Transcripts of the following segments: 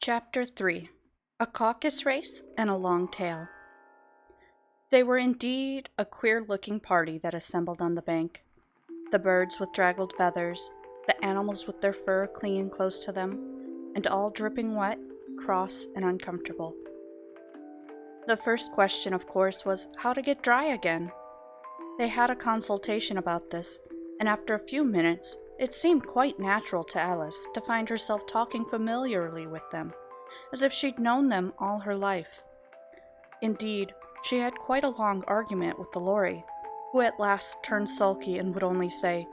Chapter 3 A Caucus Race and a Long Tale. They were indeed a queer-looking party that assembled on the bank. The birds with draggled feathers, the animals with their fur clinging close to them, and all dripping wet, cross, and uncomfortable. The first question, of course, was how to get dry again. They had a consultation about this, and after a few minutes, it seemed quite natural to Alice to find herself talking familiarly with them, as if she'd known them all her life. Indeed, she had quite a long argument with the Lorry, who at last turned sulky and would only say,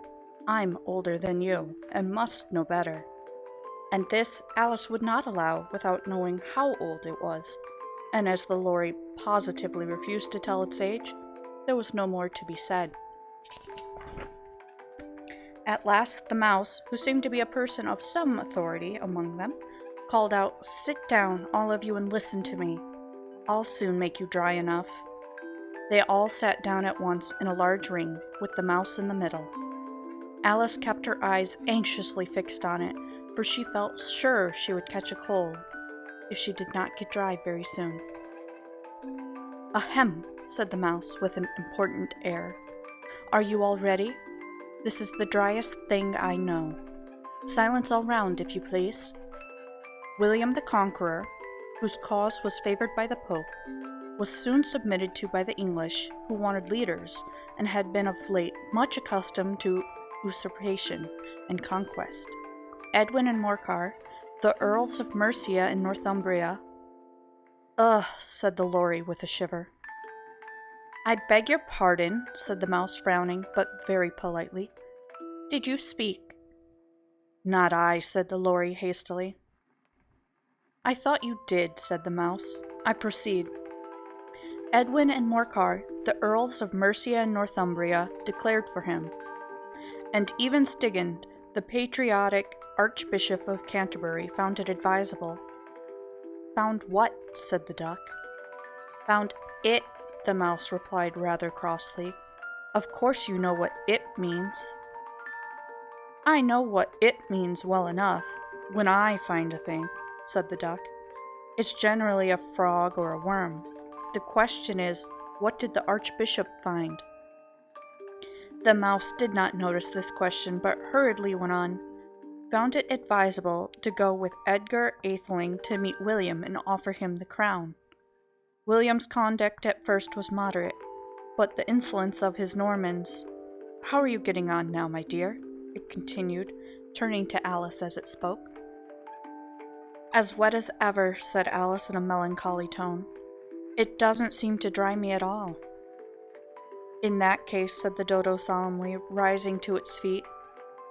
"I'm older than you, and must know better." And this Alice would not allow without knowing how old it was, and as the Lorry positively refused to tell its age, there was no more to be said. At last the mouse, who seemed to be a person of some authority among them, called out, "Sit down, all of you, and listen to me. I'll soon make you dry enough." They all sat down at once in a large ring, with the mouse in the middle. Alice kept her eyes anxiously fixed on it, for she felt sure she would catch a cold if she did not get dry very soon. "Ahem," said the mouse with an important air. "Are you all ready? This is the driest thing I know. Silence all round, if you please." William the Conqueror, whose cause was favored by the Pope, was soon submitted to by the English, who wanted leaders, and had been of late much accustomed to usurpation and conquest. Edwin and Morcar, the Earls of Mercia and Northumbria. "Ugh," said the Lorry with a shiver. "I beg your pardon," said the mouse, frowning, but very politely. "Did you speak?" "Not I," said the Lorry hastily. "I thought you did," said the mouse. "I proceed. Edwin and Morcar, the Earls of Mercia and Northumbria, declared for him. And even Stigand, the patriotic Archbishop of Canterbury, found it advisable." "Found what?" said the duck. "Found it," the mouse replied rather crossly. "Of course you know what it means." "I know what it means well enough, when I find a thing," said the duck. "It's generally a frog or a worm. The question is, what did the Archbishop find?" The mouse did not notice this question, but hurriedly went on. "Found it advisable to go with Edgar Atheling to meet William and offer him the crown. William's conduct at first was moderate, but the insolence of his Normans— How are you getting on now, my dear?" it continued, turning to Alice as it spoke. "As wet as ever," said Alice in a melancholy tone. "It doesn't seem to dry me at all." "In that case," said the dodo solemnly, rising to its feet,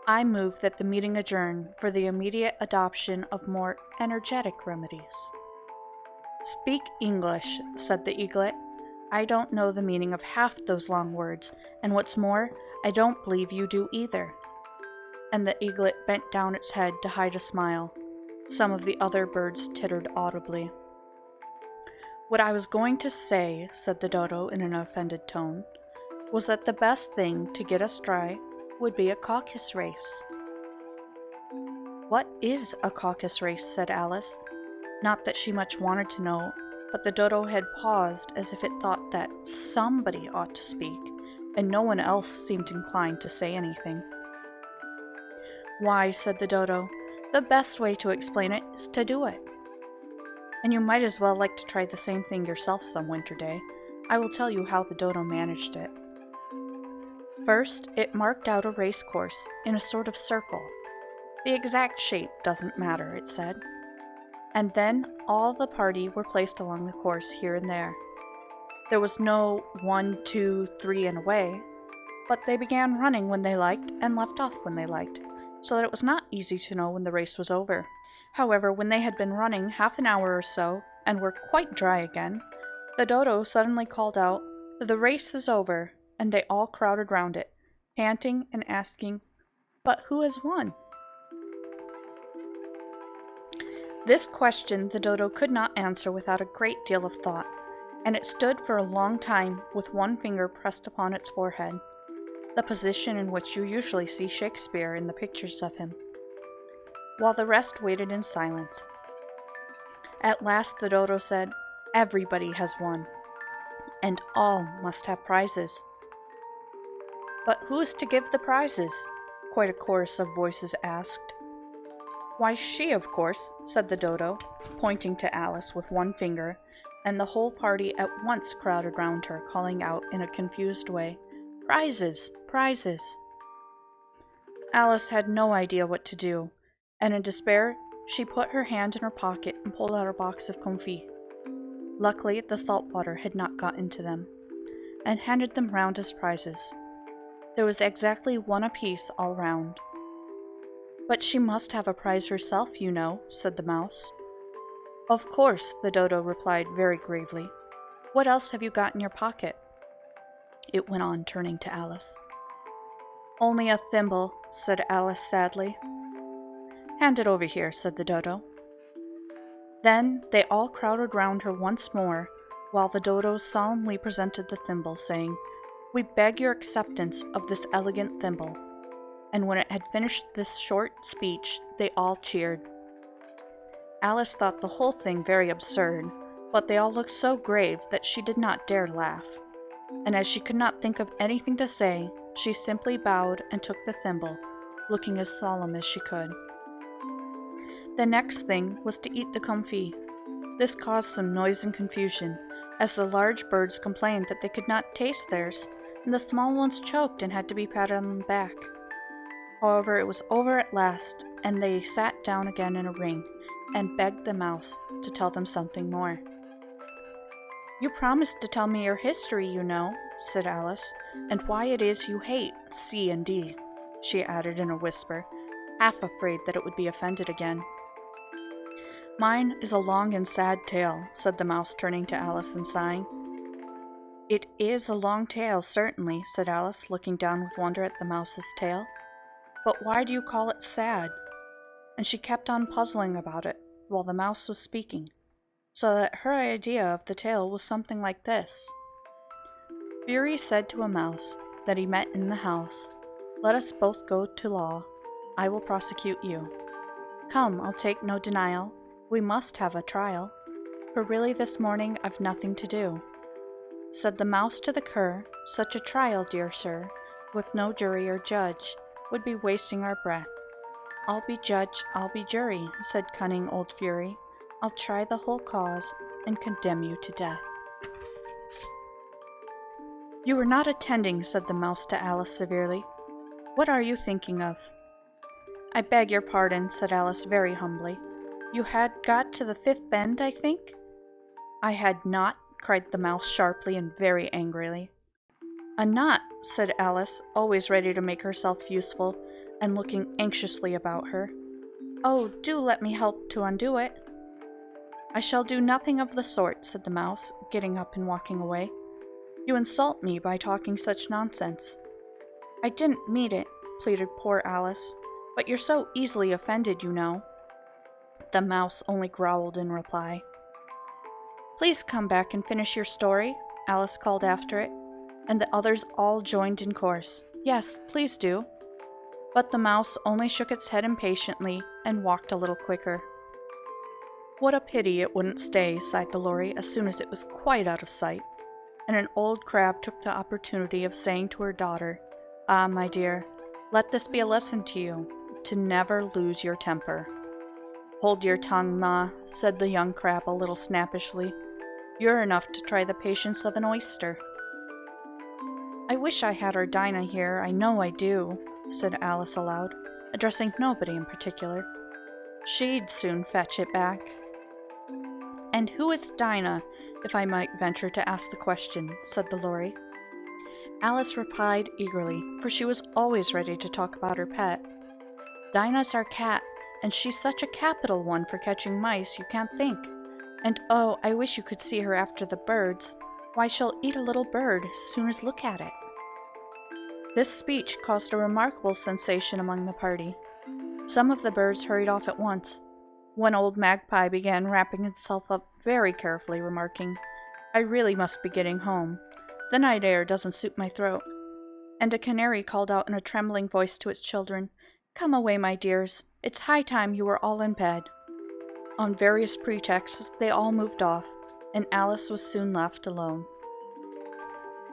"I move that the meeting adjourn for the immediate adoption of more energetic remedies." "Speak English," said the eaglet. "I don't know the meaning of half those long words, and what's more, I don't believe you do either." And the eaglet bent down its head to hide a smile. Some of the other birds tittered audibly. "What I was going to say," said the dodo in an offended tone, "was that the best thing to get us dry would be a caucus race." "What is a caucus race?" said Alice. Not that she much wanted to know, but the dodo had paused as if it thought that somebody ought to speak, and no one else seemed inclined to say anything. "Why," said the dodo, "the best way to explain it is to do it. And you might as well like to try the same thing yourself some winter day. I will tell you how the dodo managed it. First, it marked out a race course in a sort of circle. The exact shape doesn't matter, it said. And then all the party were placed along the course here and there. There was no 1, 2, 3 and away, but they began running when they liked and left off when they liked, so that it was not easy to know when the race was over. However, when they had been running half an hour or so, and were quite dry again, the dodo suddenly called out, 'The race is over,' and they all crowded round it, panting and asking, 'But who has won?' This question the dodo could not answer without a great deal of thought, and it stood for a long time with one finger pressed upon its forehead, the position in which you usually see Shakespeare in the pictures of him, while the rest waited in silence. At last the dodo said, "Everybody has won, and all must have prizes." "But who is to give the prizes?" quite a chorus of voices asked. "Why, she, of course," said the dodo, pointing to Alice with one finger, and the whole party at once crowded round her, calling out in a confused way, "Prizes! Prizes!" Alice had no idea what to do, and in despair, she put her hand in her pocket and pulled out a box of confit. Luckily, the salt water had not got into them, and handed them round as prizes. There was exactly one apiece all round. "But she must have a prize herself, you know," said the mouse. "Of course," the dodo replied very gravely. "What else have you got in your pocket?" It went on, turning to Alice. "Only a thimble," said Alice sadly. "Hand it over here," said the dodo. Then they all crowded round her once more, while the dodo solemnly presented the thimble, saying, "We beg your acceptance of this elegant thimble." And when it had finished this short speech, they all cheered. Alice thought the whole thing very absurd, but they all looked so grave that she did not dare laugh. And as she could not think of anything to say, she simply bowed and took the thimble, looking as solemn as she could. The next thing was to eat the confit. This caused some noise and confusion, as the large birds complained that they could not taste theirs, and the small ones choked and had to be patted on the back. However, it was over at last, and they sat down again in a ring, and begged the mouse to tell them something more. "You promised to tell me your history, you know," said Alice, "and why it is you hate C and D," she added in a whisper, half afraid that it would be offended again. "Mine is a long and sad tale," said the mouse, turning to Alice and sighing. "It is a long tale, certainly," said Alice, looking down with wonder at the mouse's tail. "But why do you call it sad?" And she kept on puzzling about it while the mouse was speaking, so that her idea of the tale was something like this. Fury said to a mouse that he met in the house, "Let us both go to law. I will prosecute you. Come, I'll take no denial. We must have a trial, for really this morning I've nothing to do." Said the mouse to the cur, "Such a trial, dear sir, with no jury or judge, would be wasting our breath." "I'll be judge, I'll be jury," said cunning old Fury. "I'll try the whole cause and condemn you to death." "You are not attending," said the mouse to Alice severely. "What are you thinking of?" "I beg your pardon," said Alice very humbly. "You had got to the fifth bend, I think?" "I had not," cried the mouse sharply and very angrily. "A knot," said Alice, always ready to make herself useful, and looking anxiously about her. "Oh, do let me help to undo it." "I shall do nothing of the sort," said the mouse, getting up and walking away. "You insult me by talking such nonsense." "I didn't mean it," pleaded poor Alice, "but you're so easily offended, you know." The mouse only growled in reply. "Please come back and finish your story," Alice called after it, and the others all joined in chorus. "Yes, please do." But the mouse only shook its head impatiently and walked a little quicker. "What a pity it wouldn't stay," sighed the lorry as soon as it was quite out of sight, and an old crab took the opportunity of saying to her daughter, "Ah, my dear, let this be a lesson to you, to never lose your temper." "Hold your tongue, Ma," said the young crab a little snappishly. "You're enough to try the patience of an oyster." "I wish I had our Dinah here, I know I do," said Alice aloud, addressing nobody in particular. "She'd soon fetch it back." "And who is Dinah, if I might venture to ask the question?" said the lorry. Alice replied eagerly, for she was always ready to talk about her pet. "Dinah's our cat, and she's such a capital one for catching mice you can't think. And oh, I wish you could see her after the birds. Why, she'll eat a little bird as soon as look at it." This speech caused a remarkable sensation among the party. Some of the birds hurried off at once. One old magpie began wrapping itself up very carefully, remarking, "I really must be getting home. The night air doesn't suit my throat." And a canary called out in a trembling voice to its children, "Come away, my dears. It's high time you were all in bed." On various pretexts, they all moved off, and Alice was soon left alone.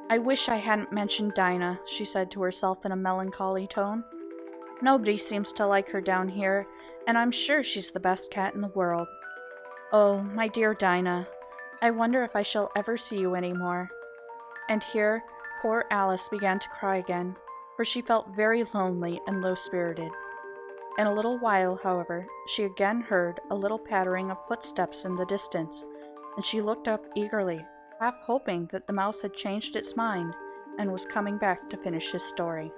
"I wish I hadn't mentioned Dinah," she said to herself in a melancholy tone. "Nobody seems to like her down here, and I'm sure she's the best cat in the world. Oh, my dear Dinah, I wonder if I shall ever see you any more." And here poor Alice began to cry again, for she felt very lonely and low-spirited. In a little while, however, she again heard a little pattering of footsteps in the distance, and she looked up eagerly, half hoping that the mouse had changed its mind and was coming back to finish his story.